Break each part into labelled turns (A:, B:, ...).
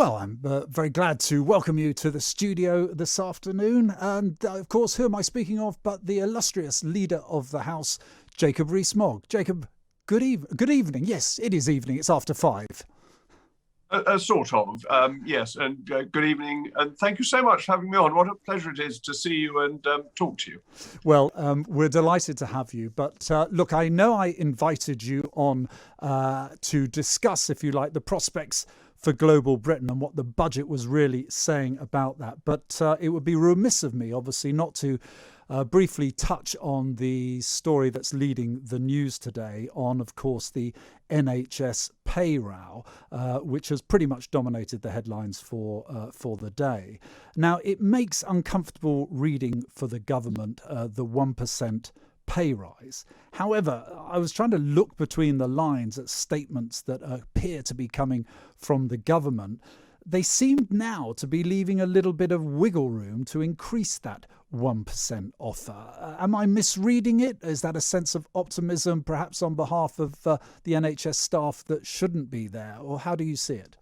A: Well, I'm very glad to welcome you to the studio this afternoon. And of course, who am I speaking of but the illustrious leader of the House, Jacob Rees-Mogg. Jacob, good evening. Yes, it is evening. It's after 5.
B: Sort of, yes. And good evening. And thank you so much for having me on. What a pleasure it is to see you and talk to you.
A: Well, we're delighted to have you. But look, I know I invited you on to discuss, if you like, the prospects for global Britain and what the budget was really saying about that. But it would be remiss of me, obviously, not to briefly touch on the story that's leading the news today on, of course, the NHS pay row, which has pretty much dominated the headlines for the day. Now, it makes uncomfortable reading for the government, the 1% pay rise. However, I was trying to look between the lines at statements that appear to be coming from the government. They seem now to be leaving a little bit of wiggle room to increase that 1% offer. Am I misreading it? Is that a sense of optimism, perhaps on behalf of the NHS staff that shouldn't be there? Or how do you see it?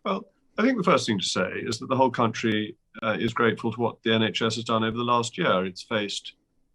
B: Well, I think the first thing to say is that the whole country is grateful to what the NHS has done over the last year. It's faced,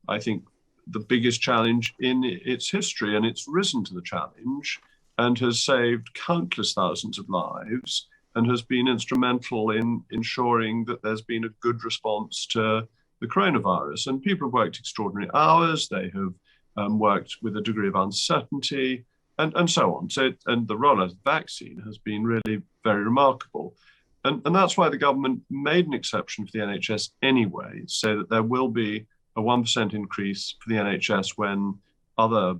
B: I think, the biggest challenge in its history, and it's risen to the challenge and has saved countless thousands of lives and has been instrumental in ensuring that there's been a good response to the coronavirus. And people have worked extraordinary hours, they have worked with a degree of uncertainty, and so on. And the rollout of the vaccine has been really very remarkable. And that's why the government made an exception for the NHS anyway, so that there will be a 1% increase for the NHS when other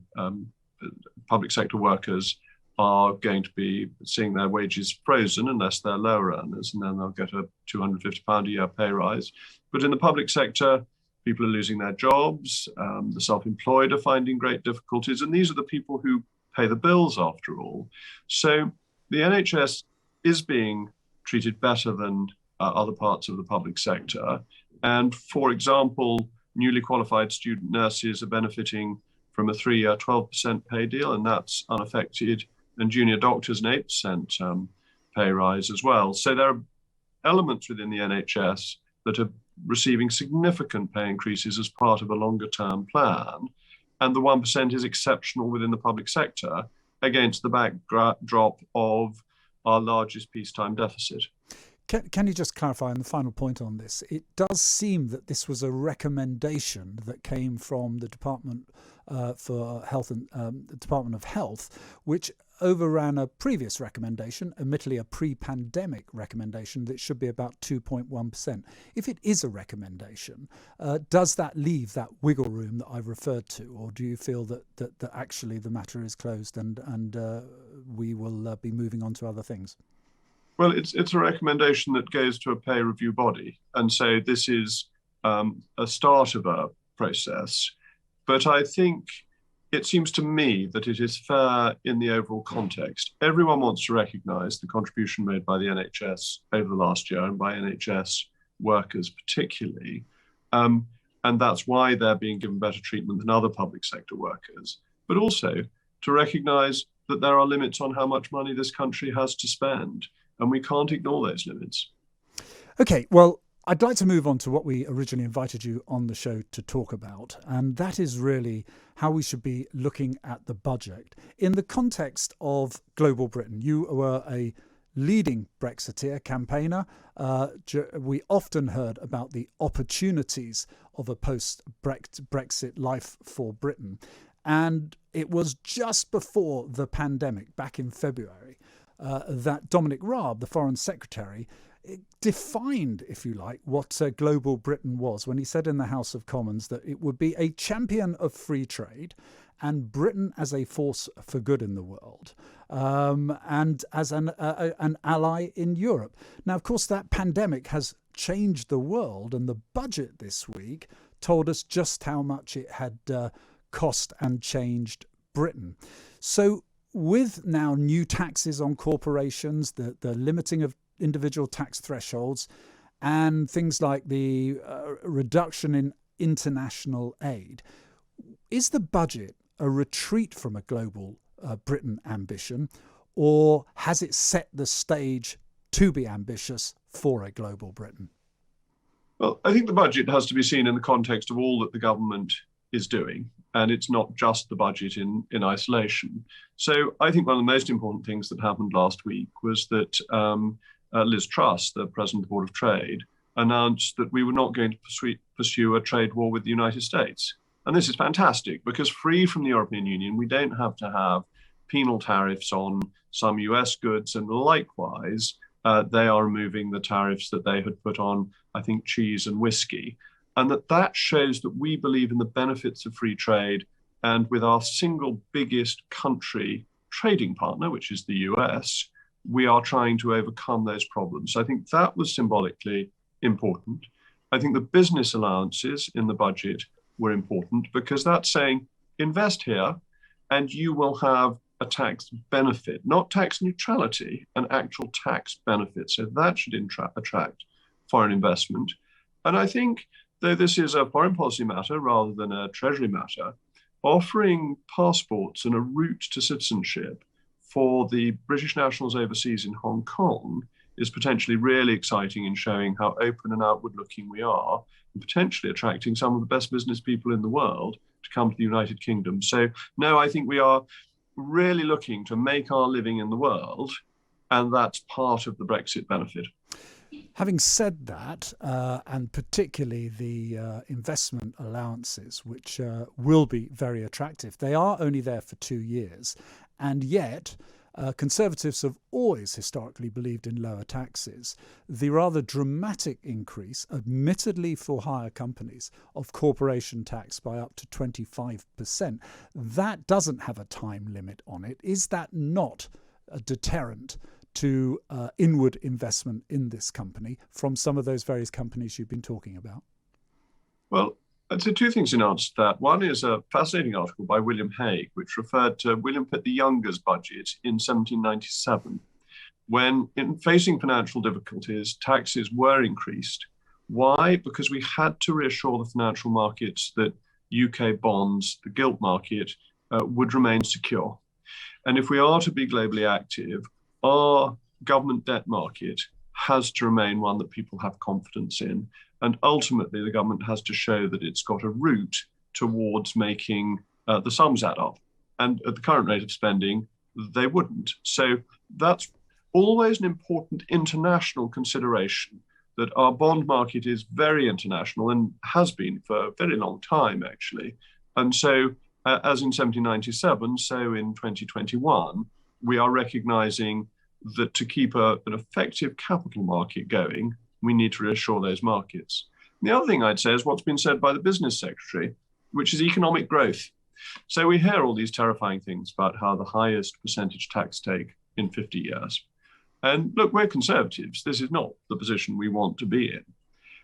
B: public sector workers are going to be seeing their wages frozen unless they're lower earners, and then they'll get a £250 a year pay rise. But in the public sector, people are losing their jobs, the self-employed are finding great difficulties, and these are the people who pay the bills after all. So the NHS is being treated better than other parts of the public sector. And for example, newly qualified student nurses are benefiting from a 3-year 12% pay deal, and that's unaffected, and junior doctors an 8% pay rise as well. So there are elements within the NHS that are receiving significant pay increases as part of a longer term plan, and the 1% is exceptional within the public sector against the backdrop of our largest peacetime deficit.
A: Can you just clarify on the final point on this? It does seem that this was a recommendation that came from the Department for Health and the Department of Health, which overran a previous recommendation, admittedly a pre-pandemic recommendation that should be about 2.1%. If it is a recommendation, does that leave that wiggle room that I've referred to, or do you feel that actually the matter is closed and we will be moving on to other things?
B: Well, it's a recommendation that goes to a pay review body. And so this is a start of a process. But I think it seems to me that it is fair in the overall context. Everyone wants to recognise the contribution made by the NHS over the last year and by NHS workers particularly. And that's why they're being given better treatment than other public sector workers. But also to recognise that there are limits on how much money this country has to spend. And we can't ignore those limits.
A: Okay, well, I'd like to move on to what we originally invited you on the show to talk about, and that is really how we should be looking at the budget in the context of global Britain. You were a leading Brexiteer campaigner. We often heard about the opportunities of a post-Brexit life for Britain, and it was just before the pandemic, back in February, that Dominic Raab, the Foreign Secretary, defined, if you like, what global Britain was when he said in the House of Commons that it would be a champion of free trade and Britain as a force for good in the world, and as an ally in Europe. Now, of course, that pandemic has changed the world, and the budget this week told us just how much it had cost and changed Britain. So with now new taxes on corporations, the limiting of individual tax thresholds, and things like the reduction in international aid, is the budget a retreat from a global Britain ambition, or has it set the stage to be ambitious for a global Britain?
B: Well, I think the budget has to be seen in the context of all that the government is doing, and it's not just the budget in isolation. So I think one of the most important things that happened last week was that Liz Truss, the President of the Board of Trade, announced that we were not going to pursue a trade war with the United States. And this is fantastic because free from the European Union, we don't have to have penal tariffs on some US goods, and likewise, they are removing the tariffs that they had put on, I think, cheese and whiskey. And that shows that we believe in the benefits of free trade. And with our single biggest country trading partner, which is the US, we are trying to overcome those problems. So I think that was symbolically important. I think the business allowances in the budget were important because that's saying invest here and you will have a tax benefit, not tax neutrality, an actual tax benefit. So that should attract foreign investment. And I think, though this is a foreign policy matter rather than a treasury matter, offering passports and a route to citizenship for the British nationals overseas in Hong Kong is potentially really exciting in showing how open and outward looking we are, and potentially attracting some of the best business people in the world to come to the United Kingdom. So no, I think we are really looking to make our living in the world, and that's part of the Brexit benefit.
A: Having said that, and particularly the investment allowances, which will be very attractive, they are only there for 2 years, and yet Conservatives have always historically believed in lower taxes. The rather dramatic increase, admittedly for higher companies, of corporation tax by up to 25%, that doesn't have a time limit on it. Is that not a deterrent to inward investment in this company from some of those various companies you've been talking about?
B: Well, I'd say two things in answer to that. One is a fascinating article by William Hague, which referred to William Pitt the Younger's budget in 1797, when, in facing financial difficulties, taxes were increased. Why? Because we had to reassure the financial markets that UK bonds, the gilt market, would remain secure. And if we are to be globally active, our government debt market has to remain one that people have confidence in. And ultimately, the government has to show that it's got a route towards making the sums add up. And at the current rate of spending, they wouldn't. So that's always an important international consideration, that our bond market is very international and has been for a very long time, actually. And so, as in 1797, so in 2021, we are recognizing that to keep an effective capital market going, we need to reassure those markets. And the other thing I'd say is what's been said by the business secretary, which is economic growth. So we hear all these terrifying things about how the highest percentage tax take in 50 years. And look, we're conservatives. This is not the position we want to be in.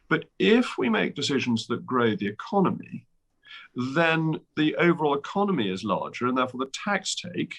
B: But if we make decisions that grow the economy, then the overall economy is larger, and therefore the tax take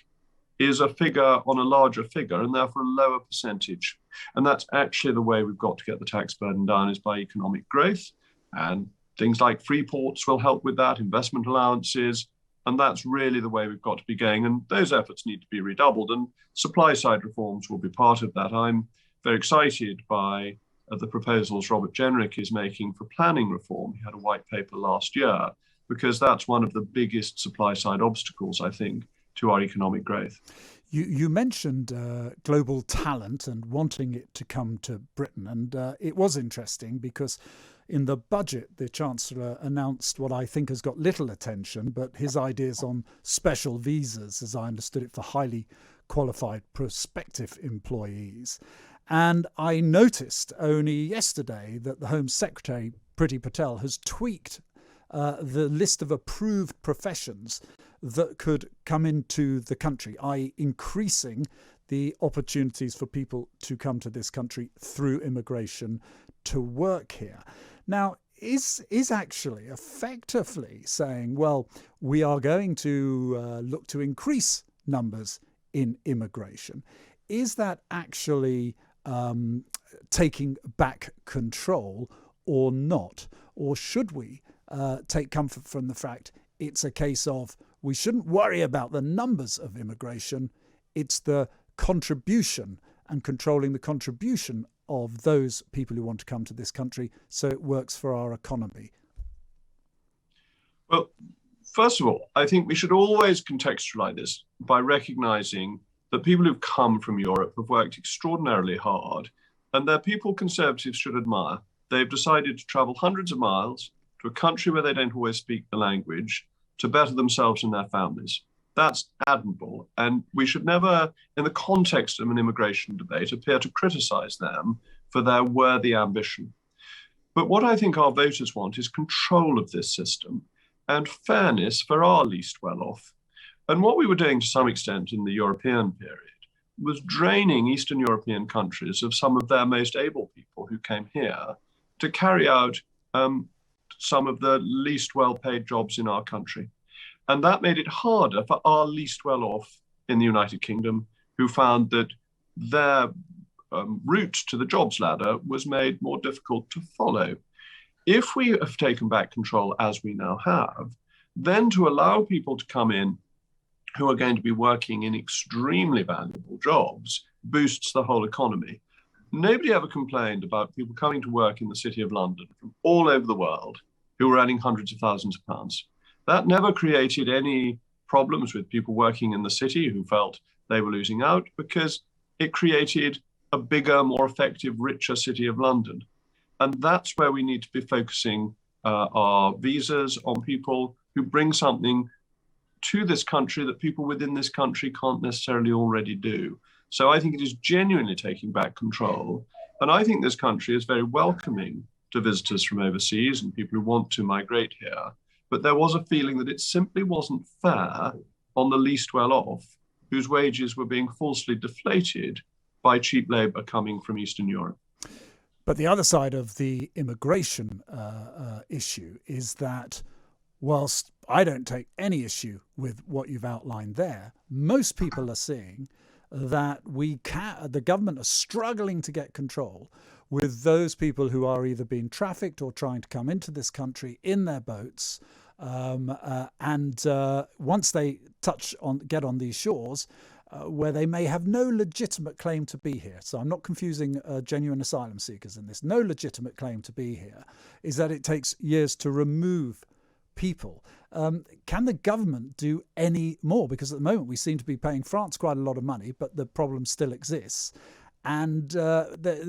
B: is a figure on a larger figure, and therefore a lower percentage. And that's actually the way we've got to get the tax burden down, is by economic growth. And things like free ports will help with that, investment allowances. And that's really the way we've got to be going. And those efforts need to be redoubled. And supply side reforms will be part of that. I'm very excited by the proposals Robert Jenrick is making for planning reform. He had a white paper last year, because that's one of the biggest supply side obstacles, I think, to our economic growth.
A: You mentioned global talent and wanting it to come to Britain. And it was interesting because in the budget, the Chancellor announced what I think has got little attention, but his ideas on special visas, as I understood it, for highly qualified prospective employees. And I noticed only yesterday that the Home Secretary, Priti Patel, has tweaked the list of approved professions that could come into the country, i.e. increasing the opportunities for people to come to this country through immigration to work here. Now, is actually effectively saying, well, we are going to look to increase numbers in immigration. Is that actually taking back control or not? Or should we take comfort from the fact it's a case of we shouldn't worry about the numbers of immigration, it's the contribution and controlling the contribution of those people who want to come to this country so it works for our economy?
B: Well, first of all, I think we should always contextualize this by recognizing that people who've come from Europe have worked extraordinarily hard, and they're people Conservatives should admire. They've decided to travel hundreds of miles to a country where they don't always speak the language to better themselves and their families. That's admirable, and we should never, in the context of an immigration debate, appear to criticize them for their worthy ambition. But what I think our voters want is control of this system and fairness for our least well-off. And what we were doing to some extent in the European period was draining Eastern European countries of some of their most able people who came here to carry out some of the least well-paid jobs in our country. And that made it harder for our least well-off in the United Kingdom, who found that their route to the jobs ladder was made more difficult to follow. If we have taken back control, as we now have, then to allow people to come in who are going to be working in extremely valuable jobs boosts the whole economy. Nobody ever complained about people coming to work in the City of London from all over the world who were earning hundreds of thousands of pounds. That never created any problems with people working in the city who felt they were losing out, because it created a bigger, more effective, richer City of London. And that's where we need to be focusing our visas on people who bring something to this country that people within this country can't necessarily already do. So I think it is genuinely taking back control. And I think this country is very welcoming to visitors from overseas and people who want to migrate here. But there was a feeling that it simply wasn't fair on the least well-off, whose wages were being falsely deflated by cheap labour coming from Eastern Europe.
A: But the other side of the immigration issue is that whilst I don't take any issue with what you've outlined there, most people are seeing that the government are struggling to get control with those people who are either being trafficked or trying to come into this country in their boats. And once they get on these shores, where they may have no legitimate claim to be here. So I'm not confusing genuine asylum seekers in this. No legitimate claim to be here is that it takes years to remove people. Can the government do any more? Because at the moment we seem to be paying France quite a lot of money, but the problem still exists. And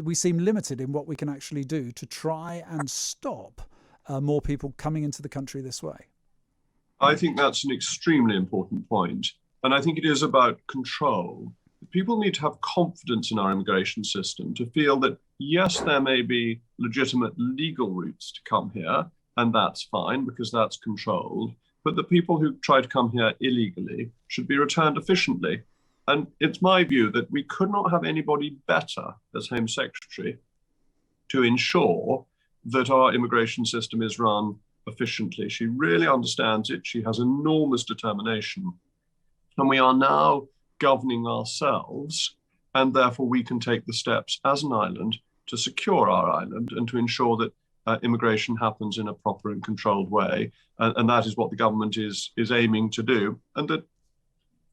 A: we seem limited in what we can actually do to try and stop more people coming into the country this way.
B: I think that's an extremely important point. And I think it is about control. People need to have confidence in our immigration system to feel that, yes, there may be legitimate legal routes to come here, and that's fine because that's controlled, but the people who try to come here illegally should be returned efficiently. And it's my view that we could not have anybody better as Home Secretary to ensure that our immigration system is run efficiently. She really understands it. She has enormous determination. And we are now governing ourselves, and therefore we can take the steps as an island to secure our island and to ensure that immigration happens in a proper and controlled way. And that is what the government is aiming to do, and that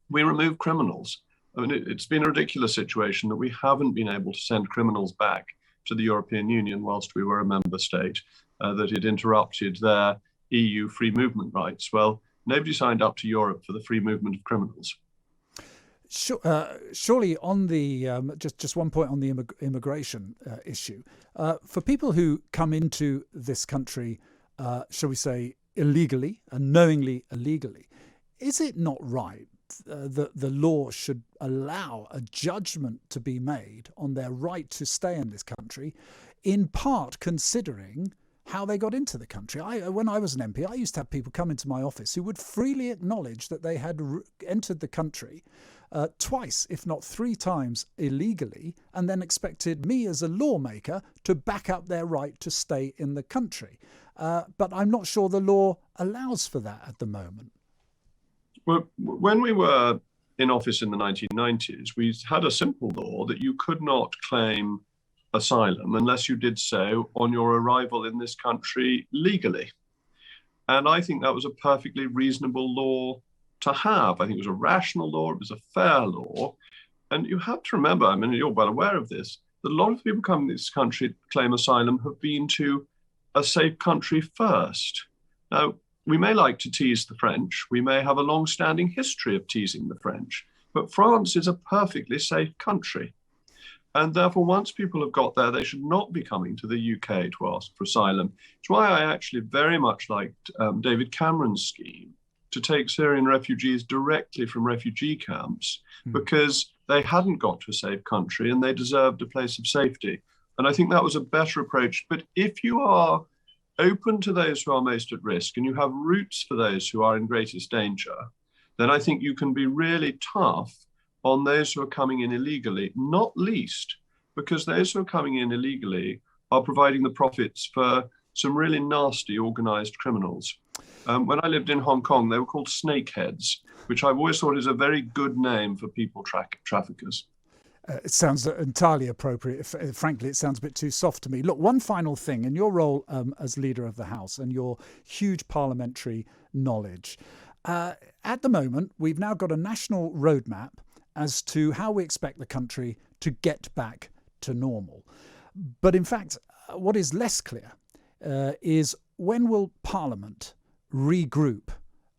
B: we remove criminals. I mean, it's been a ridiculous situation that we haven't been able to send criminals back to the European Union whilst we were a member state, that it interrupted their EU free movement rights. Well, nobody signed up to Europe for the free movement of criminals.
A: Surely on the, just one point on the immigration issue, for people who come into this country, shall we say, illegally and knowingly illegally, is it not right that the law should allow a judgment to be made on their right to stay in this country, in part considering how they got into the country? When I was an MP, I used to have people come into my office who would freely acknowledge that they had entered the country twice, if not three times illegally, and then expected me as a lawmaker to back up their right to stay in the country. But I'm not sure the law allows for that at the moment.
B: Well, when we were in office in the 1990s, we had a simple law that you could not claim asylum unless you did so on your arrival in this country legally. And I think that was a perfectly reasonable law to have. I think it was a rational law, it was a fair law. And you have to remember, I mean, you're well aware of this, that a lot of people coming to this country to claim asylum have been to a safe country first. Now, we may like to tease the French. We may have a long-standing history of teasing the French, but France is a perfectly safe country. And therefore, once people have got there, they should not be coming to the UK to ask for asylum. It's why I actually very much liked David Cameron's scheme to take Syrian refugees directly from refugee camps, because they hadn't got to a safe country and they deserved a place of safety. And I think that was a better approach. But if you are open to those who are most at risk and you have routes for those who are in greatest danger, then I think you can be really tough on those who are coming in illegally, not least because those who are coming in illegally are providing the profits for some really nasty organized criminals. When I lived in Hong Kong, they were called snakeheads, which I've always thought is a very good name for people traffickers.
A: It sounds entirely appropriate. Frankly, it sounds a bit too soft to me. Look, one final thing, in your role as leader of the House and your huge parliamentary knowledge, at the moment, we've now got a national roadmap as to how we expect the country to get back to normal. But in fact, what is less clear is when will Parliament regroup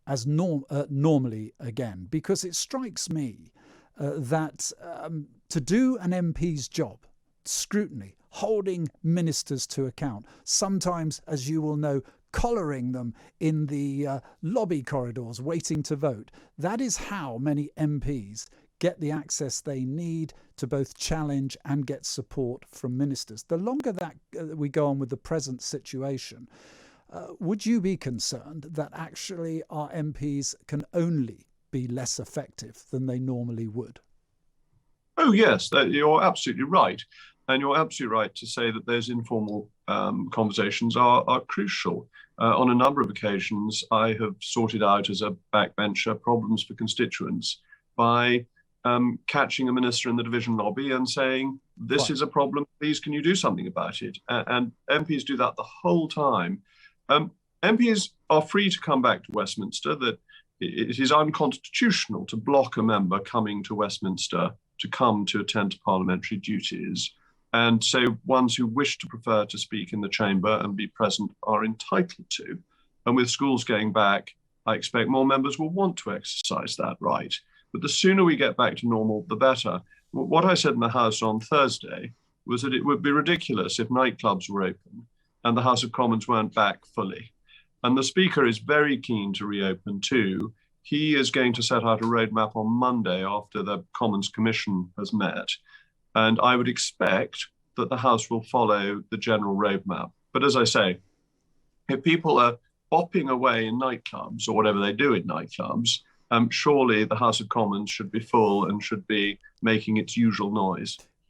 A: as normally again? Because it strikes me that to do an MP's job, scrutiny, holding ministers to account, sometimes, as you will know, collaring them in the lobby corridors waiting to vote, that is how many MPs get the access they need to both challenge and get support from ministers. The longer that we go on with the present situation, would you be concerned that actually our MPs can only be less effective than they normally would?
B: Oh, yes, you're absolutely right. And you're absolutely right to say that those informal conversations are crucial. On a number of occasions, I have sorted out as a backbencher problems for constituents by catching a minister in the division lobby and saying, this is a problem, please can you do something about it? And MPs do that the whole time. MPs are free to come back to Westminster, that it is unconstitutional to block a member coming to Westminster to come to attend to parliamentary duties. And so ones who wish to prefer to speak in the chamber and be present are entitled to. And with schools going back, I expect more members will want to exercise that right. But the sooner we get back to normal, the better. What I said in the House on Thursday was that it would be ridiculous if nightclubs were open and the House of Commons weren't back fully. And the Speaker is very keen to reopen too. He is going to set out a roadmap on Monday after the Commons Commission has met. And I would expect that the House will follow the general roadmap. But as I say, if people are bopping away in nightclubs or whatever they do in nightclubs, surely the House of Commons should be full and should be making its usual noise.